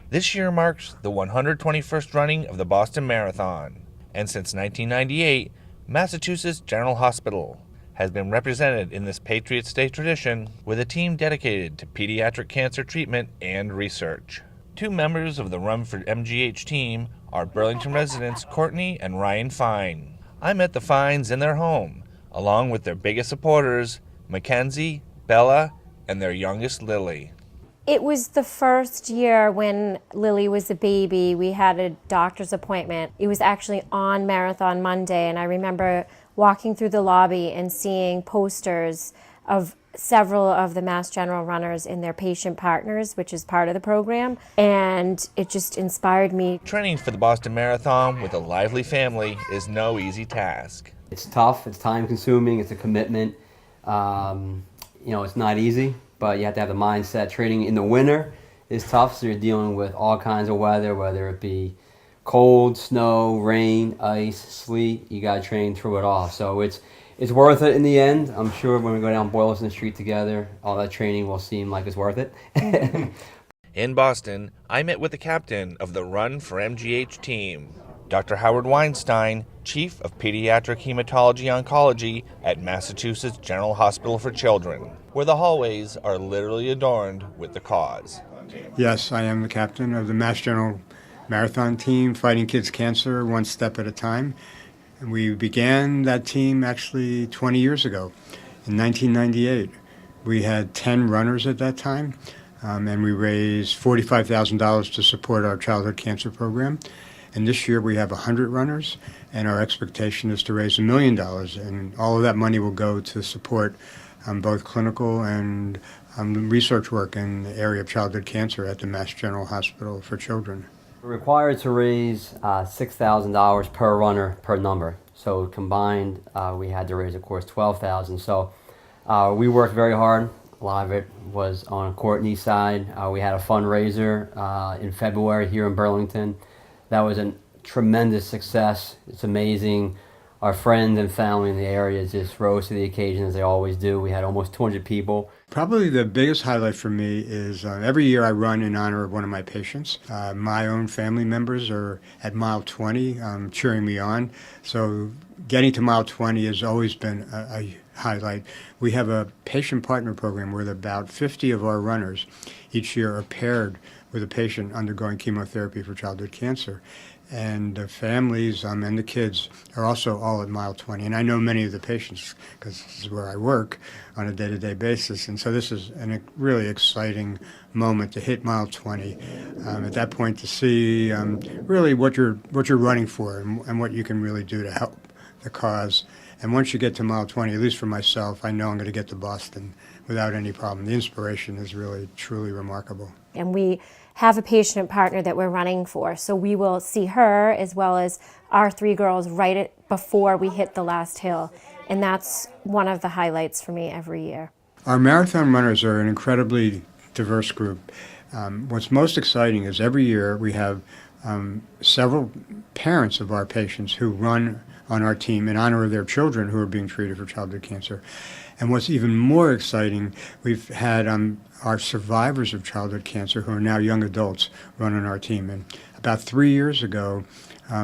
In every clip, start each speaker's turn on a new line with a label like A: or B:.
A: This year marks the 121st running of the Boston Marathon, and since 1998, Massachusetts General Hospital has been represented in this Patriots Day tradition with a team dedicated to pediatric cancer treatment and research. Two members of the Run for MGH team are Burlington residents Courtney and Ryan Fine. I met the Fines in their home, along with their biggest supporters, Mackenzie, Bella, and their youngest Lily.
B: It was the first year when Lily was a baby. We had a doctor's appointment. It was actually on Marathon Monday, and I remember walking through the lobby and seeing posters of several of the Mass General runners and their patient partners, which is part of the program, and it just inspired me.
A: Training for the Boston Marathon with a lively family is no easy task.
C: It's tough, it's time consuming, it's a commitment. It's not easy, but you have to have the mindset. Training in the winter is tough, so you're dealing with all kinds of weather, whether it be cold, snow, rain, ice, sleet. You got to train through it all. So it's worth it in the end. I'm sure when we go down Boylston Street together, all that training will seem like it's worth it.
A: In Boston, I met with the captain of the Run for MGH team, Dr. Howard Weinstein, Chief of Pediatric Hematology Oncology at Massachusetts General Hospital for Children, where the hallways are literally adorned with the cause.
D: Yes, I am the captain of the Mass General Marathon team, fighting kids' cancer one step at a time. And we began that team actually 20 years ago, in 1998. We had 10 runners at that time, and we raised $45,000 to support our childhood cancer program. And this year we have 100 runners, and our expectation is to raise $1 million. And all of that money will go to support both clinical and research work in the area of childhood cancer at the Mass General Hospital for Children.
C: We're required to raise $6,000 per runner per number. So combined, we had to raise, of course, $12,000. So we worked very hard. A lot of it was on Courtney's side. We had a fundraiser in February here in Burlington. That was a tremendous success. It's amazing. Our friends and family in the area just rose to the occasion, as they always do. We had almost 200 people.
D: Probably the biggest highlight for me is every year I run in honor of one of my patients. My own family members are at mile 20 cheering me on. So getting to mile 20 has always been a highlight. We have a patient partner program where about 50 of our runners each year are paired with a patient undergoing chemotherapy for childhood cancer. And the families and the kids are also all at mile 20. And I know many of the patients because this is where I work on a day-to-day basis. And so this is a really exciting moment to hit mile 20. At that point to see really what you're running for and what you can really do to help the cause. And once you get to mile 20, at least for myself, I know I'm going to get to Boston without any problem. The inspiration is really, truly remarkable.
B: And we have a patient partner that we're running for, so we will see her as well as our 3 girls right before we hit the last hill. And that's one of the highlights for me every year.
D: Our marathon runners are an incredibly diverse group. What's most exciting is every year we have several parents of our patients who run on our team in honor of their children who are being treated for childhood cancer. And what's even more exciting, we've had our survivors of childhood cancer who are now young adults run on our team. And about 3 years ago,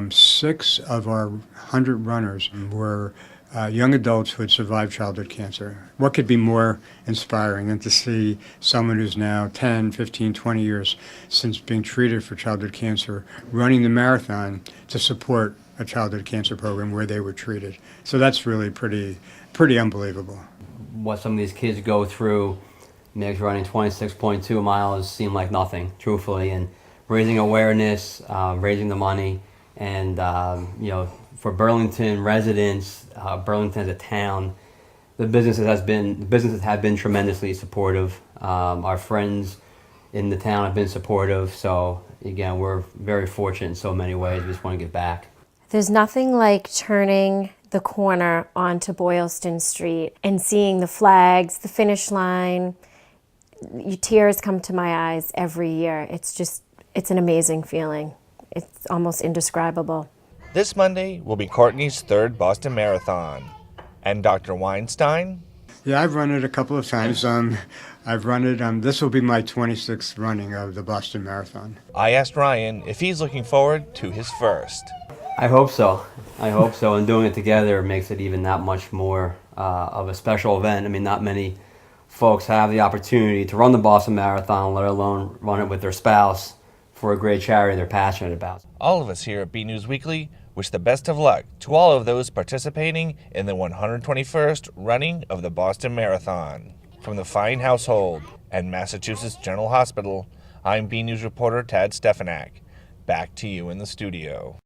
D: 6 of our 100 runners were young adults who had survived childhood cancer. What could be more inspiring than to see someone who's now 10, 15, 20 years since being treated for childhood cancer running the marathon to support a childhood cancer program where they were treated. So that's really pretty unbelievable.
C: What some of these kids go through makes running 26.2 miles seem like nothing, truthfully, and raising awareness, raising the money, and for Burlington residents, Burlington as a town, the businesses have been tremendously supportive. Our friends in the town have been supportive. So again, we're very fortunate in so many ways. We just want to give back.
B: There's nothing like turning the corner onto Boylston Street and seeing the flags, the finish line. Tears come to my eyes every year. It's an amazing feeling. It's almost indescribable.
A: This Monday will be Courtney's 3rd Boston Marathon. And Dr. Weinstein?
D: Yeah, I've run it a couple of times. I've run it. This will be my 26th running of the Boston Marathon.
A: I asked Ryan if he's looking forward to his first.
C: I hope so. I hope so. And doing it together makes it even that much more of a special event. I mean, not many folks have the opportunity to run the Boston Marathon, let alone run it with their spouse for a great charity they're passionate about.
A: All of us here at B News Weekly wish the best of luck to all of those participating in the 121st running of the Boston Marathon. From the Fine household and Massachusetts General Hospital, I'm B News reporter Tad Stefanak. Back to you in the studio.